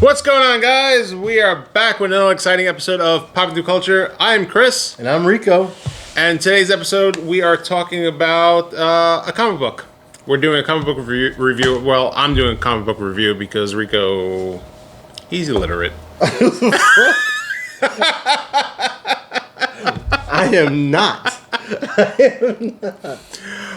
What's going on, guys? We are back with another exciting episode of Popping Through Culture. I'm Chris. And I'm Rico. And today's episode, we are talking about a comic book. We're doing a comic book review. Well, I'm doing a comic book review because Rico, he's illiterate. I am not.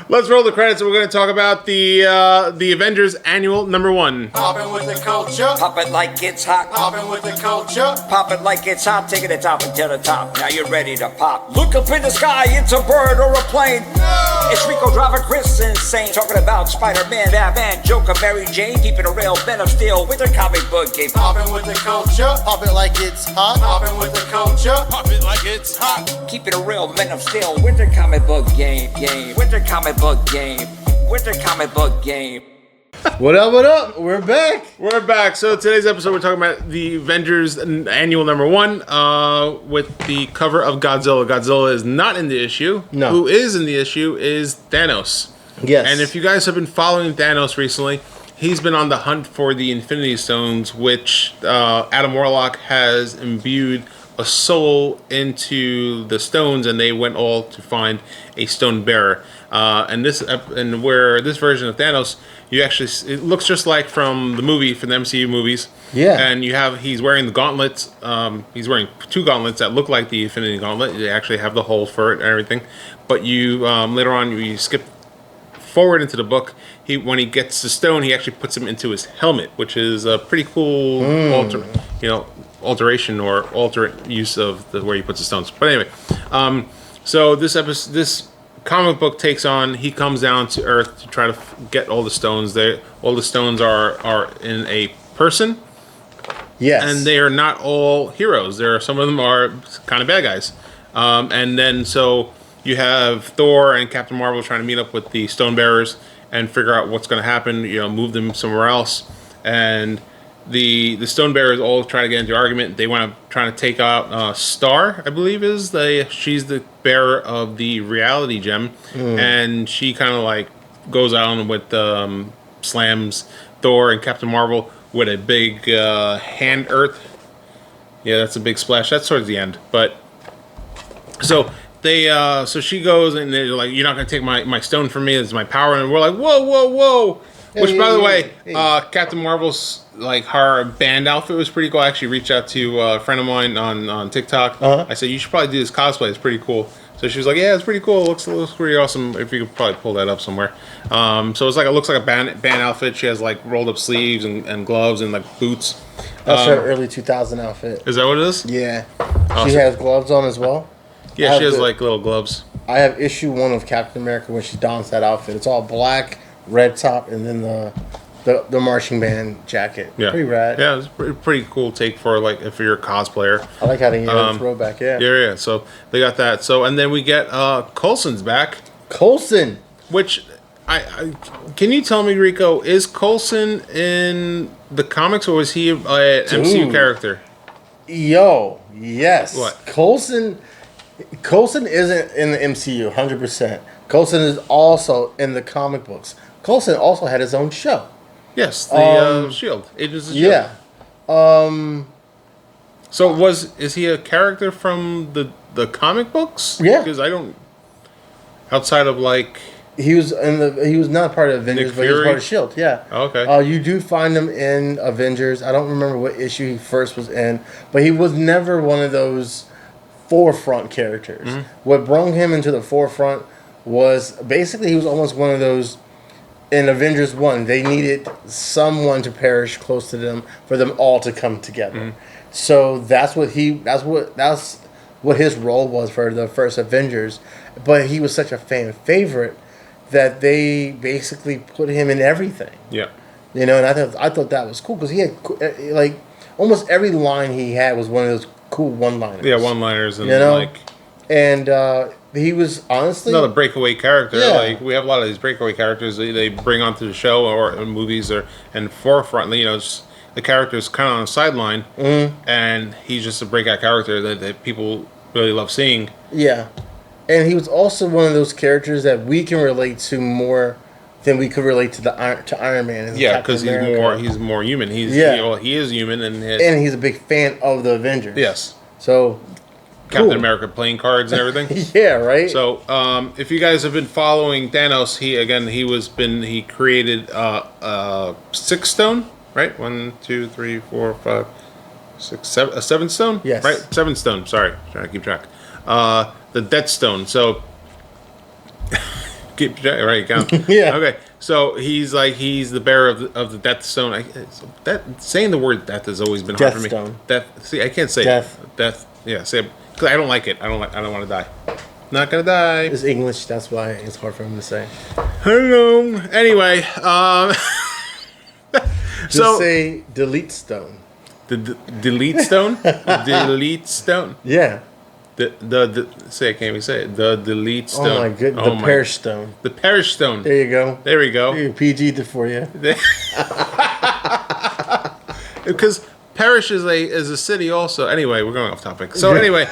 Let's roll the credits. We're going to talk about the Avengers Annual No. 1. Poppin' with the culture. Pop it like it's hot. Poppin' with the culture. Pop it like it's hot. Take it to the top until the top. Now you're ready to pop. Look up in the sky. It's a bird or a plane. No! It's Rico driving Chris insane. Talking about Spider-Man, Batman, Joker, Mary Jane. Keeping it real, Men of Steel with their comic book game. Poppin' with the culture. Pop it like it's hot. Poppin' with the culture. Pop it like it's hot. Keeping it real, Men of Steel with their comic book game. With their comic book game. With their comic book game. What up, what up? We're back. We're back. So today's episode, we're talking about the Avengers Annual No. 1 with the cover of Godzilla. Godzilla is not in the issue. No. Who is in the issue is Thanos. Yes. And if you guys have been following Thanos recently, he's been on the hunt for the Infinity Stones, which Adam Warlock has imbued a soul into the stones, and they went all to find a stone bearer. And where this version of Thanos, it looks just like from the MCU movies. Yeah. And he's wearing the gauntlets. He's wearing two gauntlets that look like the Infinity Gauntlet. They actually have the hole for it and everything. But you later on you skip forward into the book. When he gets the stone, he actually puts him into his helmet, which is a pretty cool alteration or alternate use of where he puts the stones. But anyway, so this comic book takes on, he comes down to Earth to try to get all the stones. All the stones are in a person. Yes. And they are not all heroes. Some of them are kind of bad guys. And then so you have Thor and Captain Marvel trying to meet up with the stone bearers and figure out what's going to happen, move them somewhere else. And the stone bearers all try to get into argument. They want to try to take out Star, I believe she's the bearer of the reality gem, and she kind of like goes on with slams Thor and Captain Marvel with a big hand earth. Yeah, that's a big splash. That's towards the end, but so she goes and they're like, "You're not gonna take my stone from me. It's my power." And we're like, "Whoa, whoa, whoa!" Which, by the way, Captain Marvel's her band outfit was pretty cool. I actually reached out to a friend of mine on TikTok. I said, "You should probably do this cosplay. It's pretty cool." So she was like, "Yeah, it's pretty cool. It looks pretty awesome. If you could probably pull that up somewhere." So it looks like a band outfit. She has like rolled up sleeves and gloves and like boots. That's her early 2000 outfit. Is that what it is? Yeah. Awesome. She has gloves on as well. Yeah, she has like little gloves. I have issue 1 of Captain America when she dons that outfit. It's all black, red top, and then the marching band jacket. Yeah. Pretty rad. Yeah, it's a pretty cool take for if you're a cosplayer. I like how they throwback, yeah. Yeah. So they got that. So and then we get Coulson's back. Coulson. Which I can you tell me, Rico, is Coulson in the comics or was he an MCU character? Yo, yes. What? Coulson isn't in the MCU 100%. Coulson is also in the comic books. Coulson also had his own show. Yes, the Shield. Agents of Shield. Yeah. So is he a character from the comic books? Yeah. Because I don't. Outside of he was not part of Avengers, Nick but he was Fury? part of Shield. Yeah. Okay. You do find him in Avengers. I don't remember what issue he first was in, but he was never one of those forefront characters. What brought him into the forefront was basically he was almost one of those. In Avengers 1, they needed someone to perish close to them for them all to come together. So that's what his role was for the first Avengers. But he was such a fan favorite that they basically put him in everything. Yeah. And I thought that was cool because he had almost every line he had was one of those cool one-liners. Yeah, one-liners and and he was honestly another breakaway character. Yeah. We have a lot of these breakaway characters they bring onto the show or in movies and forefront. Just the character's kind of on the sideline, and he's just a breakout character that people really love seeing. Yeah, and he was also one of those characters that we can relate to more then we could relate to Iron Man. And Yeah, Captain because America. he's more human. He is human, and And he's a big fan of the Avengers. yes, So Captain cool. America playing cards and everything. Yeah, right. So, if you guys have been following Thanos, he created 6 stone, right? 1, 2, 3, 4, 5, 6, 7, a 7 stone. Yes. Right, 7 stone. Sorry, trying to keep track. The Death Stone. So, keep track, right? Count. Yeah. Okay. So he's the bearer of the Death Stone. Saying the word death has always been hard Death for me. Stone. Death. See, I can't say Death. it. Death. Yeah. Say it. 'Cause I don't like it. I don't want to die. Not gonna die. It's English. That's why it's hard for him to say. I don't know. Anyway, Just so say delete stone. the delete stone, delete stone. Yeah. The say I can't even say it. The delete stone. Oh my goodness. The perish stone. The perish stone. There you go. There we go. PG'd it for you. Because Parish is a city also. Anyway, we're going off topic. So anyway,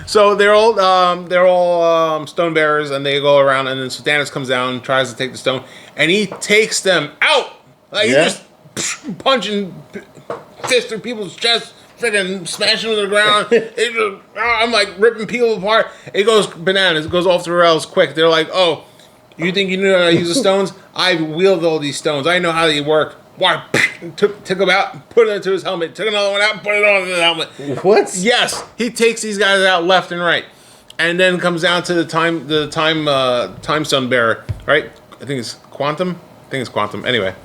so they're all stone bearers, and they go around, and then so Thanos comes down, tries to take the stone, and he takes them out. Like Yeah. he's just punching fists through people's chests, freaking smashing them to the ground. I'm like ripping people apart. It goes bananas. It goes off the rails quick. They're like, "Oh, you think you knew how to use the stones? I wield all these stones. I know how they work." Why? Took them out, put it into his helmet. Took another one out, put it on the helmet. What? Yes, he takes these guys out left and right, and then comes down to the time stone bearer. Right? I think it's Quantum. Anyway,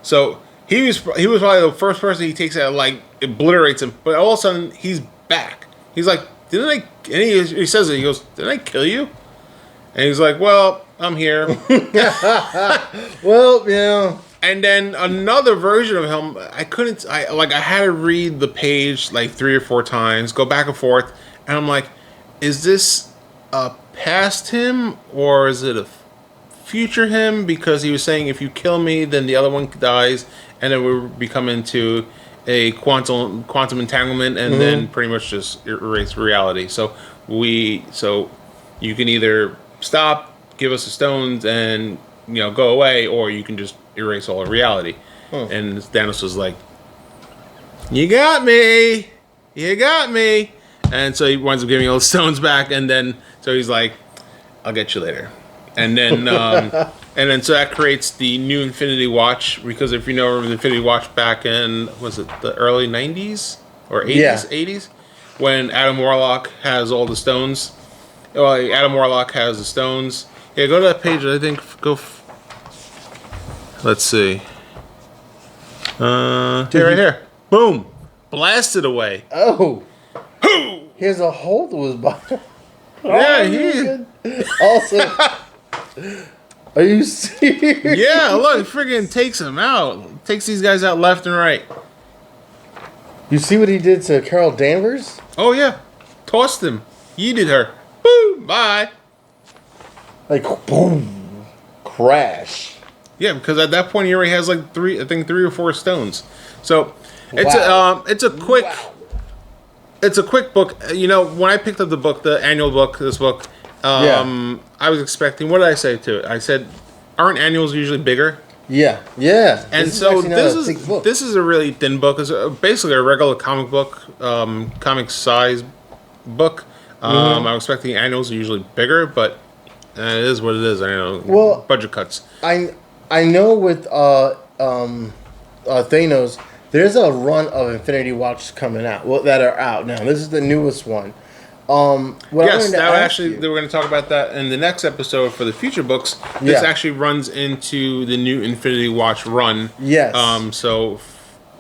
so he was probably the first person he takes out, like obliterates him. But all of a sudden he's back. He's like, "Didn't I?" And he says it. He goes, "Didn't I kill you?" And he's like, "Well, I'm here." Well, yeah. And then another version of him, I had to read the page like 3 or 4 times, go back and forth, and I'm like, is this a past him or is it a future him? Because he was saying, if you kill me, then the other one dies, and then we become into a quantum entanglement, and then pretty much just erase reality. So you can either stop, give us the stones, and go away, or you can just erase all of reality. And Thanos was like, you got me, and so he winds up giving all the stones back, and then so he's like, I'll get you later. And then so that creates the new Infinity Watch, because if you know the Infinity Watch back in, was it the early 90s or 80s? Yeah. 80s, when Adam Warlock has all the stones. Well, Adam Warlock has the stones. Yeah, go to that page. I think let's see. Right here. Boom. Blasted away. Oh. Who? Here's a hole to his body. Yeah, he. Also, are you serious? Yeah, look, friggin' takes him out. Takes these guys out left and right. You see what he did to Carol Danvers? Oh yeah, tossed him. Yeeted her. Boom. Bye. Like, boom. Crash. Yeah, because at that point he already has like 3 or 4 stones. So it's Wow. it's a quick. It's a quick book. When I picked up the book, the annual book, this book, I was expecting. What did I say to it? I said, "Aren't annuals usually bigger?" Yeah. And this is a really thin book. It's basically a regular comic book, comic size book. I was expecting annuals are usually bigger, but it is what it is. I know. Well, budget cuts. I know with Thanos, there's a run of Infinity Watch coming out. Well, that are out now. This is the newest one. They were going to talk about that in the next episode for the future books. This actually runs into the new Infinity Watch run. Yes. So,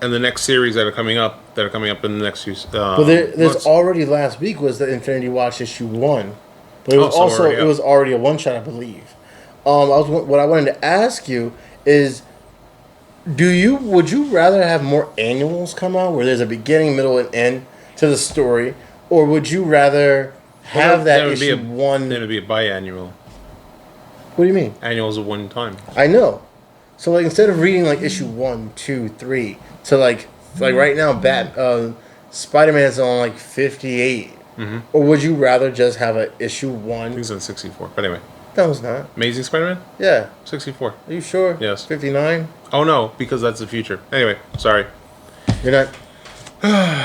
in the next series that are coming up in the next few. But there's months. already last week was the Infinity Watch issue 1, but it was it was already a one shot, I believe. What I wanted to ask you is, would you rather have more annuals come out where there's a beginning, middle, and end to the story? Or would you rather have that issue 1? Then it'd be a biannual. What do you mean? Annuals of one time. I know. So like instead of reading like issue 1, 2, 3 to like right now, Spider-Man's on like 58 or would you rather just have an issue I one? think it's on 64. But anyway, No, it's not. Amazing Spider-Man, Yeah. 64. Are you sure? Yes. 59. Oh no, because that's the future. Anyway, sorry. You're not.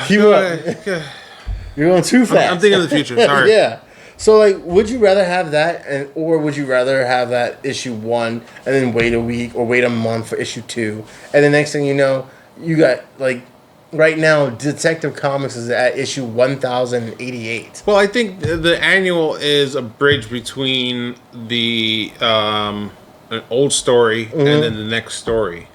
Keep up. You're going too fast. I'm thinking of the future. Sorry. Yeah. So like, would you rather have that, or would you rather have that issue one and then wait a week or wait a month for issue two, and the next thing you know, you got like, right now, Detective Comics is at issue 1088. Well, I think the annual is a bridge between the an old story and then the next story.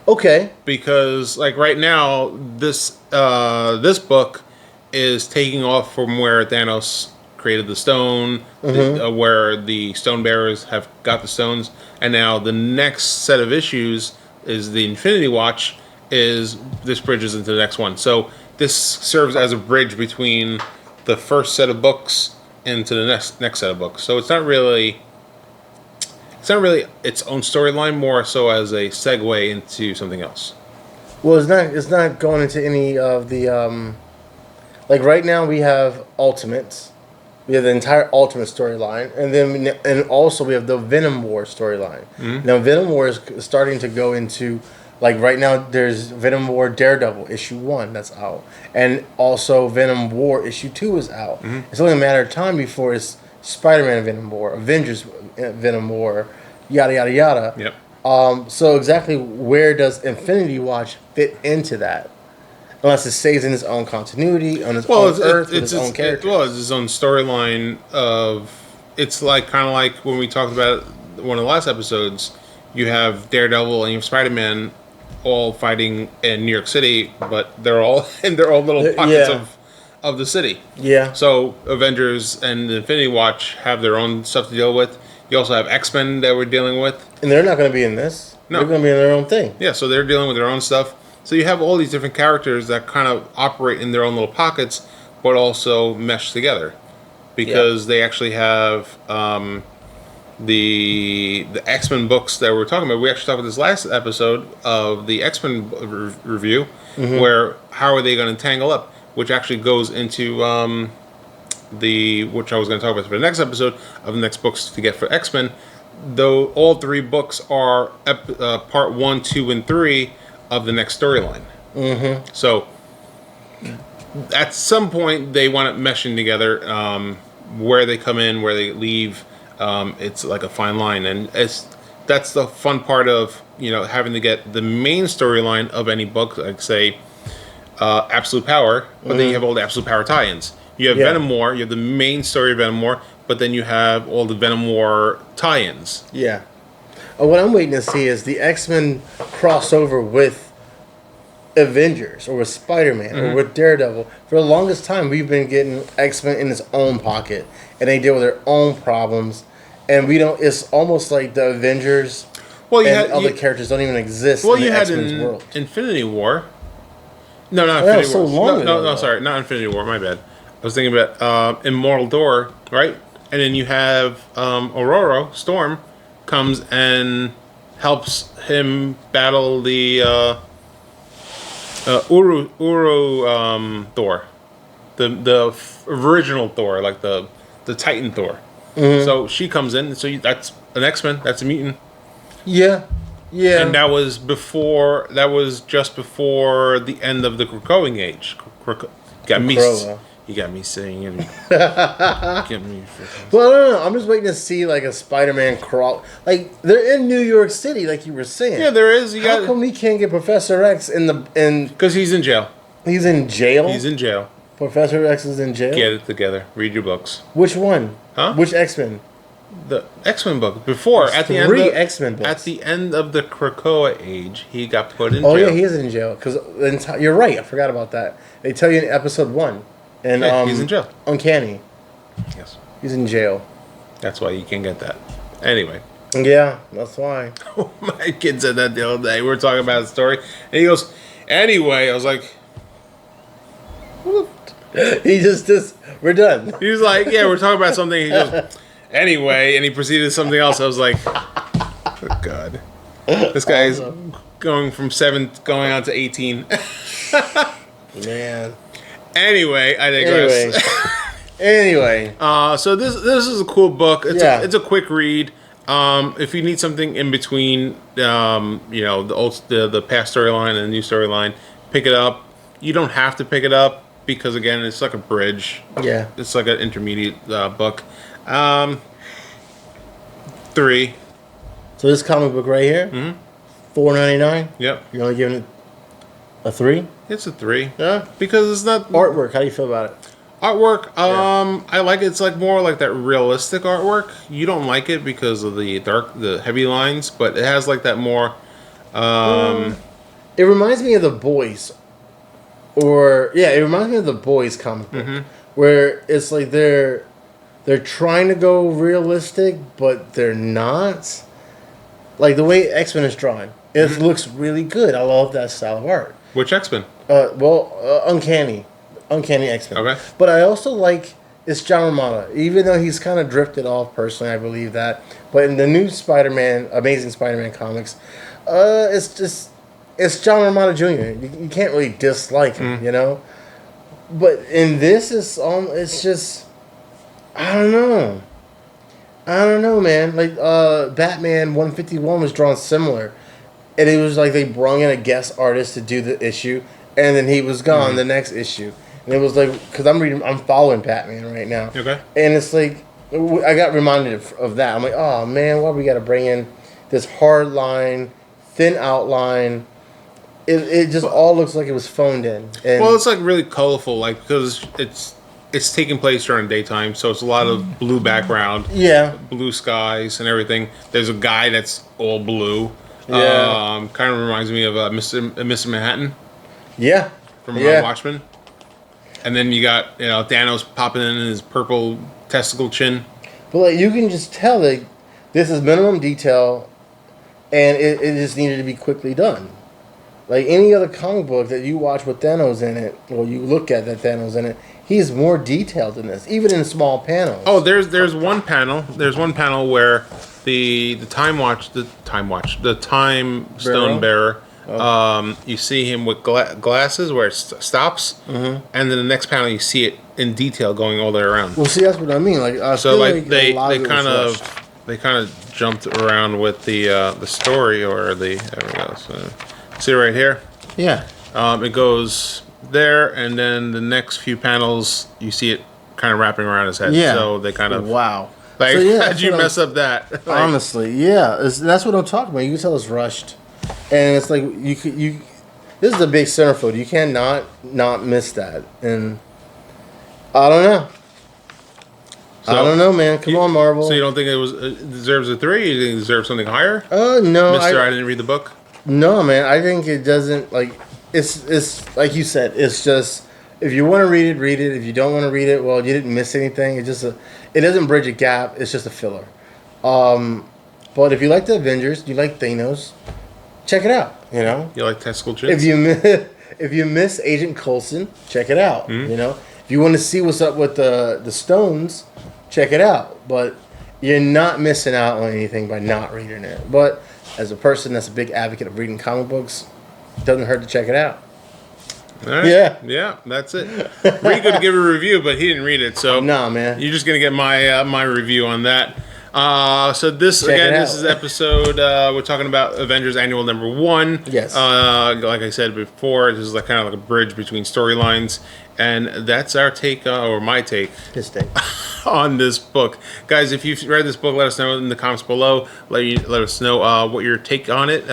Okay. Because like right now, this this book is taking off from where Thanos created the stone, where the stone bearers have got the stones, and now the next set of issues is the Infinity Watch. Is this bridges into the next one? So this serves as a bridge between the first set of books into the next set of books. So it's not really its own storyline, more so as a segue into something else. Well, it's not going into any of the like right now we have Ultimates. We have the entire Ultimate storyline, and also we have the Venom War storyline. Now Venom War is starting to go into, like right now there's Venom War Daredevil issue 1 that's out, and also Venom War issue 2 is out. It's only a matter of time before it's Spider-Man Venom War, Avengers Venom War, yada yada yada. Yep. So exactly where does Infinity Watch fit into that? Unless it stays in its own continuity, on its own Earth, with its own character. It's its own storyline of. It's like kind of like when we talked about one of the last episodes. You have Daredevil and you have Spider-Man, all fighting in New York City, but they're all in their own little pockets of the city. Yeah. So Avengers and the Infinity Watch have their own stuff to deal with. You also have X-Men that we're dealing with. And they're not going to be in this. No. They're going to be in their own thing. Yeah, so they're dealing with their own stuff. So you have all these different characters that kind of operate in their own little pockets, but also mesh together. Because they actually have the X-Men books that we're talking about. We actually talked about this last episode of the X-Men review, where how are they going to tangle up, which actually goes into which I was going to talk about for the next episode of the next books to get for X-Men. Though all three books are part 1, 2, and 3 of the next storyline. So at some point they want it meshing together. Where they come in, where they leave, it's like a fine line, and that's the fun part of having to get the main storyline of any book, like say Absolute Power, but then you have all the Absolute Power tie-ins. You have Venom War, you have the main story of Venom War, but then you have all the Venom War tie-ins. Yeah. What I'm waiting to see is the X-Men crossover with Avengers or with Spider-Man or with Daredevil. For the longest time, we've been getting X-Men in its own pocket, and they deal with their own problems, and we don't. It's almost like the Avengers other characters don't even exist in the X-Men's world. Infinity War. No, not That Infinity was so War. long ago, No, sorry, not Infinity War. My bad. I was thinking about Immortal Door, right? And then you have Aurora Storm comes and helps him battle the Uru Thor, the original Thor, like the Titan Thor. So she comes in. So that's an X-Men. That's a mutant. Yeah. And that was before. That was just before the end of the Krakoan age. You got me saying it. Get me. Well, no. I'm just waiting to see like a Spider-Man crawl. Like they're in New York City, like you were saying. Yeah, there is. How come we can't get Professor X in because he's in jail. He's in jail. He's in jail. Professor X is in jail. Get it together. Read your books. Which one? Huh? Which X-Men? The X-Men book before There's at the end. Three X-Men books. At the end of the Krakoa age, he got put in Oh jail. yeah, he is in jail. Because you're right. I forgot about that. They tell you in episode 1. And he's in jail. Uncanny. Yes. He's in jail. That's why you can't get that. Anyway. Yeah, that's why. My kid said that the other day. We were talking about the story. And he goes, anyway, I was like, He just we're done. he was like, yeah, we're talking about something. He goes, anyway, and he proceeded to something else. I was like, oh, God. This guy is going from 7 going on to 18. Man. Anyway, I digress. Anyway. So this is a cool book. It's a quick read. If you need something in between, the past storyline and the new storyline, pick it up. You don't have to pick it up because again, it's like a bridge. Yeah. It's like an intermediate book. 3. So this comic book right here, $4.99. Yep. You're only giving it a 3? It's a 3. Yeah. Because it's not Artwork. How do you feel about it? artwork. I like it. It's like more like that realistic artwork. You don't like it because of the heavy lines, but it has like that more. It reminds me of The Boys. It reminds me of The Boys comic book, where it's like they're trying to go realistic, but they're not. Like the way X-Men is drawn, it looks really good. I love that style of art. Which X-Men? Uncanny X-Men. Okay. But I also like it's John Romita, even though he's kind of drifted off personally. I believe that, but in the new Spider-Man, Amazing Spider-Man comics, it's John Romita Jr. You can't really dislike him, you know. But in this, it's just I don't know, man. Like Batman 151 was drawn similar, and it was like they brought in a guest artist to do the issue, and then he was gone the next issue. And it was like, because I'm following Batman right now. Okay. And it's like, I got reminded of that. I'm like, oh man, why we got to bring in this hard line, thin outline? It just all looks like it was phoned in. And well, it's like really colorful, like because it's taking place during daytime, so it's a lot of blue background, blue skies and everything. There's a guy that's all blue. Yeah. Kind of reminds me of Mr. Manhattan. Yeah. From Watchmen. And then you got Thanos popping in his purple testicle chin. But like you can just tell that this is minimum detail, and it just needed to be quickly done. Like any other comic book that you watch with Thanos in it, or you look at that Thanos in it, he's more detailed than this, even in small panels. Oh, there's one panel. There's one panel where the time stone bearer. You see him with glasses where it stops, and then the next panel you see it in detail going all the way around. Well, see, that's what I mean. Like, they kind of jumped around with the story or there we go. So, see right here. Yeah. It goes there, and then the next few panels you see it kind of wrapping around his head. Yeah. So they kind of wow. Like, so, how'd you mess up that? Like, honestly, yeah, that's what I'm talking about. You can tell it's rushed. And it's like you. This is a big centerfold. You cannot not miss that. And I don't know. I don't know, man. Come on, Marvel. So you don't think it deserves a 3? You think it deserves something higher? No, Mister, I didn't read the book. No, man. I think it doesn't. Like it's like you said. It's just if you want to read it, read it. If you don't want to read it, well, you didn't miss anything. It doesn't bridge a gap. It's just a filler. But if you like the Avengers, you like Thanos. Check it out. You like testicle chins? If you miss Agent Coulson, check it out. If you want to see what's up with the Stones, check it out. But you're not missing out on anything by not reading it. But as a person that's a big advocate of reading comic books, it doesn't hurt to check it out. All right. Yeah, that's it. Rico to give a review, but he didn't read it, so nah, man. You're just gonna get my review on that. So this is episode. We're talking about Avengers Annual No. 1. Yes. Like I said before, this is like kind of like a bridge between storylines, and that's our take, or my take, His take on this book, guys. If you've read this book, let us know in the comments below. Let us know what your take on it.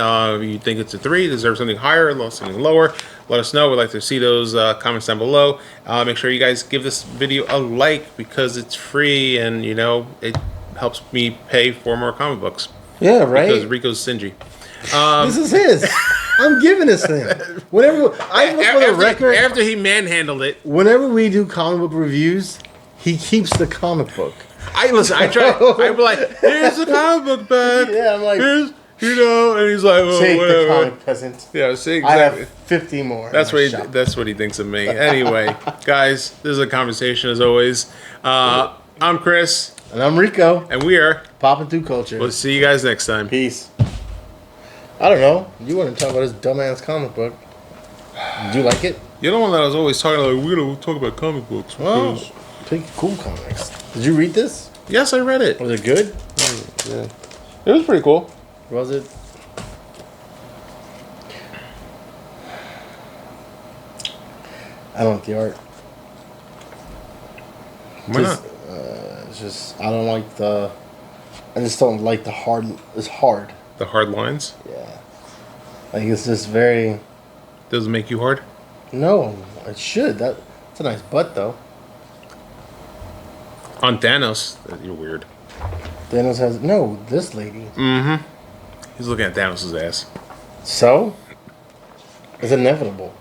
You think it's a 3? Deserves something higher? Something lower? Let us know. We'd like to see those comments down below. Make sure you guys give this video a like because it's free, and it helps me pay for more comic books. Yeah, right. Because Rico's stingy. This is his. I'm giving this to him. Whenever after he manhandled it. Whenever we do comic book reviews, he keeps the comic book. I try. I'd be like, "Here's the comic book back." Yeah, I'm like, "Here's," and he's like, "Oh, take whatever." the comic peasant. Yeah, see, exactly. I have 50 more. That's what he thinks of me. Anyway, guys, this is a conversation as always. I'm Chris. And I'm Rico. And we are Popping Through Culture. We'll see you guys next time. Peace. I don't know. You want to talk about this dumbass comic book. Did you like it? You're the one that was always talking like, we don't talk about comic books. Well, because-" pretty cool comics. Did you read this? Yes, I read it. Was it good? Yeah. It was pretty cool. Was it? I don't like the art. Why not? It's just I don't like the. I just don't like the hard. It's hard. The hard lines? Yeah. Like it's just very. Does it make you hard? No, it should. That's a nice butt though. On Thanos, you're weird. Thanos has no. This lady. He's looking at Thanos' ass. So. It's inevitable.